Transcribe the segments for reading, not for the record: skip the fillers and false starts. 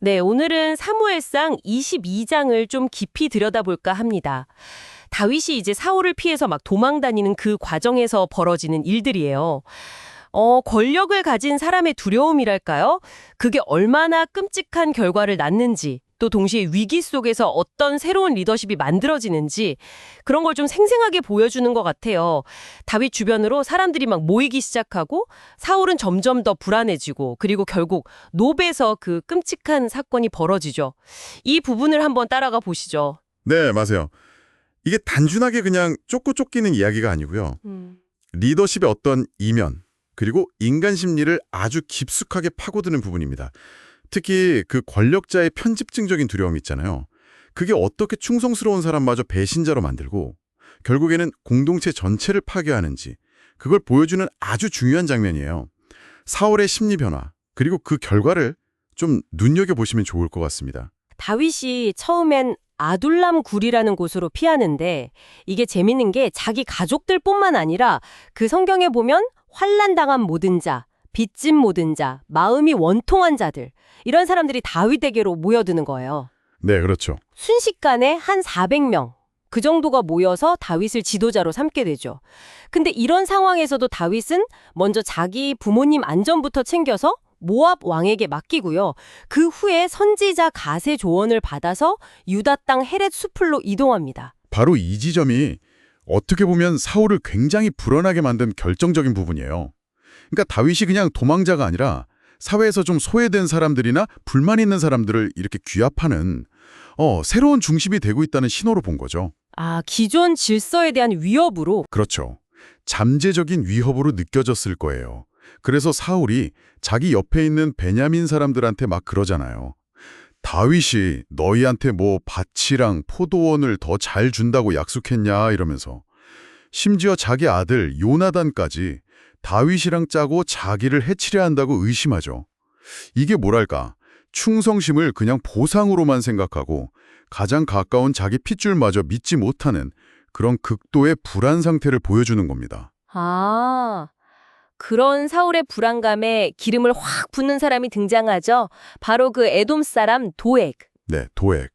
네, 오늘은 사무엘상 22장을 좀 깊이 들여다볼까 합니다. 다윗이 이제 사울을 피해서 막 도망 다니는 그 과정에서 벌어지는 일들이에요. 권력을 가진 사람의 두려움이랄까요? 그게 얼마나 끔찍한 결과를 낳는지, 또 동시에 위기 속에서 어떤 새로운 리더십이 만들어지는지 그런 걸 좀 생생하게 보여주는 것 같아요. 다윗 주변으로 사람들이 막 모이기 시작하고 사울은 점점 더 불안해지고 그리고 결국 노베에서 그 끔찍한 사건이 벌어지죠. 이 부분을 한번 따라가 보시죠. 네, 맞아요. 이게 단순하게 그냥 쫓고 쫓기는 이야기가 아니고요. 리더십의 어떤 이면, 그리고 인간 심리를 아주 깊숙하게 파고드는 부분입니다. 특히 그 권력자의 편집증적인 두려움이 있잖아요. 그게 어떻게 충성스러운 사람마저 배신자로 만들고 결국에는 공동체 전체를 파괴하는지 그걸 보여주는 아주 중요한 장면이에요. 사울의 심리 변화, 그리고 그 결과를 좀 눈여겨보시면 좋을 것 같습니다. 다윗이 처음엔 아둘람 굴이라는 곳으로 피하는데 이게 재밌는 게 자기 가족들뿐만 아니라 그 성경에 보면 환난당한 모든 자, 빚진 모든 자, 마음이 원통한 자들 이런 사람들이 다윗에게로 모여드는 거예요. 네, 그렇죠. 순식간에 한 400명 그 정도가 모여서 다윗을 지도자로 삼게 되죠. 근데 이런 상황에서도 다윗은 먼저 자기 부모님 안전부터 챙겨서 모압 왕에게 맡기고요. 그 후에 선지자 갓의 조언을 받아서 유다 땅 헤렛 수풀로 이동합니다. 바로 이 지점이 어떻게 보면 사울을 굉장히 불안하게 만든 결정적인 부분이에요. 그러니까 다윗이 그냥 도망자가 아니라 사회에서 좀 소외된 사람들이나 불만 있는 사람들을 이렇게 규합하는 새로운 중심이 되고 있다는 신호로 본 거죠. 아, 기존 질서에 대한 위협으로? 그렇죠. 잠재적인 위협으로 느껴졌을 거예요. 그래서 사울이 자기 옆에 있는 베냐민 사람들한테 막 그러잖아요. 다윗이 너희한테 뭐 밭이랑 포도원을 더 잘 준다고 약속했냐 이러면서 심지어 자기 아들 요나단까지 다윗이랑 짜고 자기를 해치려 한다고 의심하죠. 이게 뭐랄까, 충성심을 그냥 보상으로만 생각하고 가장 가까운 자기 핏줄마저 믿지 못하는 그런 극도의 불안 상태를 보여주는 겁니다. 아, 그런 사울의 불안감에 기름을 확 붓는 사람이 등장하죠. 바로 그 에돔 사람 도액. 네, 도액.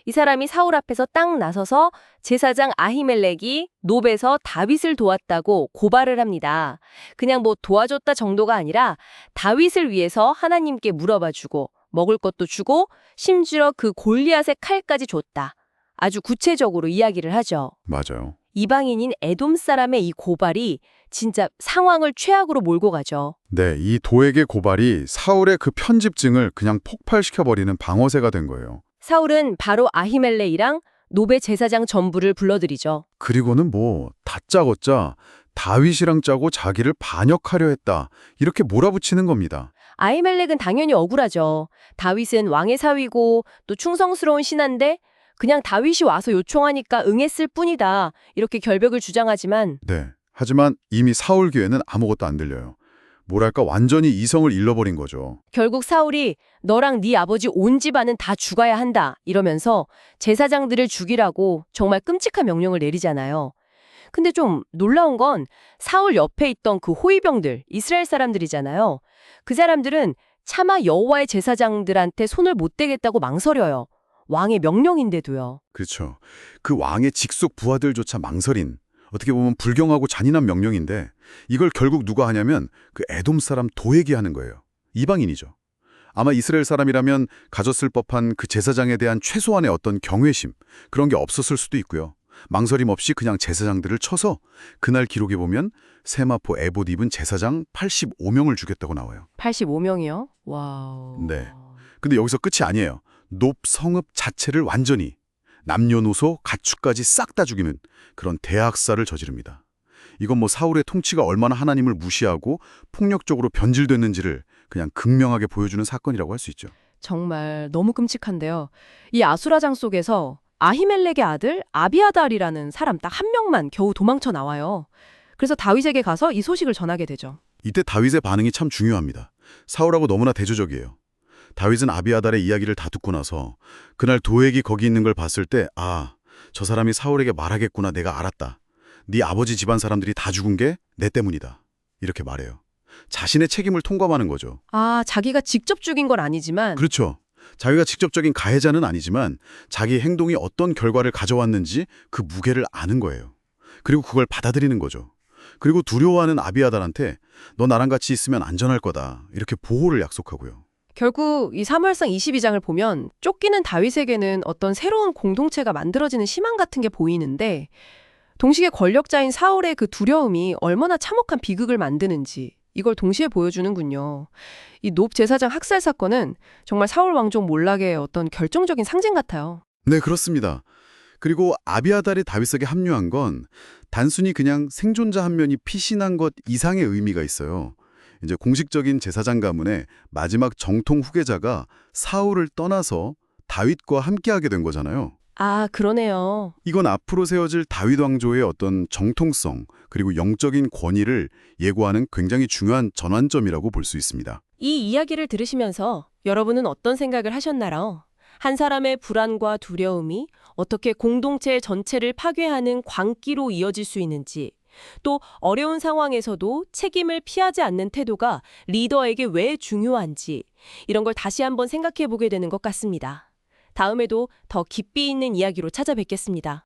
이 사람이 사울 앞에서 딱 나서서 제사장 아히멜렉이 노베에서 다윗을 도왔다고 고발을 합니다. 그냥 뭐 도와줬다 정도가 아니라 다윗을 위해서 하나님께 물어봐주고 먹을 것도 주고 심지어 그 골리앗의 칼까지 줬다. 아주 구체적으로 이야기를 하죠. 맞아요. 이방인인 에돔 사람의 이 고발이 진짜 상황을 최악으로 몰고 가죠. 네, 이 도액의 고발이 사울의 그 편집증을 그냥 폭발시켜버리는 방어쇠가 된 거예요. 사울은 바로 아히멜렉이랑 노베 제사장 전부를 불러들이죠. 그리고는 뭐 다짜고짜 다윗이랑 짜고 자기를 반역하려 했다. 이렇게 몰아붙이는 겁니다. 아히멜렉은 당연히 억울하죠. 다윗은 왕의 사위고 또 충성스러운 신하인데 그냥 다윗이 와서 요청하니까 응했을 뿐이다. 이렇게 결백을 주장하지만 네. 하지만 이미 사울 귀에는 아무것도 안 들려요. 뭐랄까 완전히 이성을 잃어버린 거죠. 결국 사울이 너랑 네 아버지 온 집안은 다 죽어야 한다. 이러면서 제사장들을 죽이라고 정말 끔찍한 명령을 내리잖아요. 근데 좀 놀라운 건 사울 옆에 있던 그 호위병들, 이스라엘 사람들이잖아요. 그 사람들은 차마 여호와의 제사장들한테 손을 못 대겠다고 망설여요. 왕의 명령인데도요. 그렇죠. 그 왕의 직속 부하들조차 망설인, 어떻게 보면 불경하고 잔인한 명령인데 이걸 결국 누가 하냐면 그 에돔 사람 도액이 하는 거예요. 이방인이죠. 아마 이스라엘 사람이라면 가졌을 법한 그 제사장에 대한 최소한의 어떤 경외심, 그런 게 없었을 수도 있고요. 망설임 없이 그냥 제사장들을 쳐서 그날 기록에 보면 세마포 에봇 입은 제사장 85명을 죽였다고 나와요. 85명이요? 와우. 네. 근데 여기서 끝이 아니에요. 높 성읍 자체를 완전히 남녀노소 가축까지 싹 다 죽이는 그런 대학살을 저지릅니다. 이건 뭐 사울의 통치가 얼마나 하나님을 무시하고 폭력적으로 변질됐는지를 그냥 극명하게 보여주는 사건이라고 할 수 있죠. 정말 너무 끔찍한데요. 이 아수라장 속에서 아히멜렉의 아들 아비아달이라는 사람 딱 한 명만 겨우 도망쳐 나와요. 그래서 다윗에게 가서 이 소식을 전하게 되죠. 이때 다윗의 반응이 참 중요합니다. 사울하고 너무나 대조적이에요. 다윗은 아비아달의 이야기를 다 듣고 나서 그날 도액이 거기 있는 걸 봤을 때 저 사람이 사울에게 말하겠구나, 내가 알았다. 네 아버지 집안 사람들이 다 죽은 게 내 때문이다. 이렇게 말해요. 자신의 책임을 통감하는 거죠. 아, 자기가 직접 죽인 건 아니지만 그렇죠. 자기가 직접적인 가해자는 아니지만 자기 행동이 어떤 결과를 가져왔는지 그 무게를 아는 거예요. 그리고 그걸 받아들이는 거죠. 그리고 두려워하는 아비아달한테 너 나랑 같이 있으면 안전할 거다. 이렇게 보호를 약속하고요. 결국 이 사무엘상 22장을 보면 쫓기는 다윗에게는 어떤 새로운 공동체가 만들어지는 희망 같은 게 보이는데 동시에 권력자인 사울의 그 두려움이 얼마나 참혹한 비극을 만드는지 이걸 동시에 보여주는군요. 이 놉 제사장 학살 사건은 정말 사울 왕족 몰락의 어떤 결정적인 상징 같아요. 네, 그렇습니다. 그리고 아비아달이 다윗에게 합류한 건 단순히 그냥 생존자 한 명이 피신한 것 이상의 의미가 있어요. 이제 공식적인 제사장 가문의 마지막 정통 후계자가 사울을 떠나서 다윗과 함께하게 된 거잖아요. 아, 그러네요. 이건 앞으로 세워질 다윗 왕조의 어떤 정통성 그리고 영적인 권위를 예고하는 굉장히 중요한 전환점이라고 볼 수 있습니다. 이 이야기를 들으시면서 여러분은 어떤 생각을 하셨나요? 한 사람의 불안과 두려움이 어떻게 공동체 전체를 파괴하는 광기로 이어질 수 있는지, 또 어려운 상황에서도 책임을 피하지 않는 태도가 리더에게 왜 중요한지 이런 걸 다시 한번 생각해 보게 되는 것 같습니다. 다음에도 더 깊이 있는 이야기로 찾아뵙겠습니다.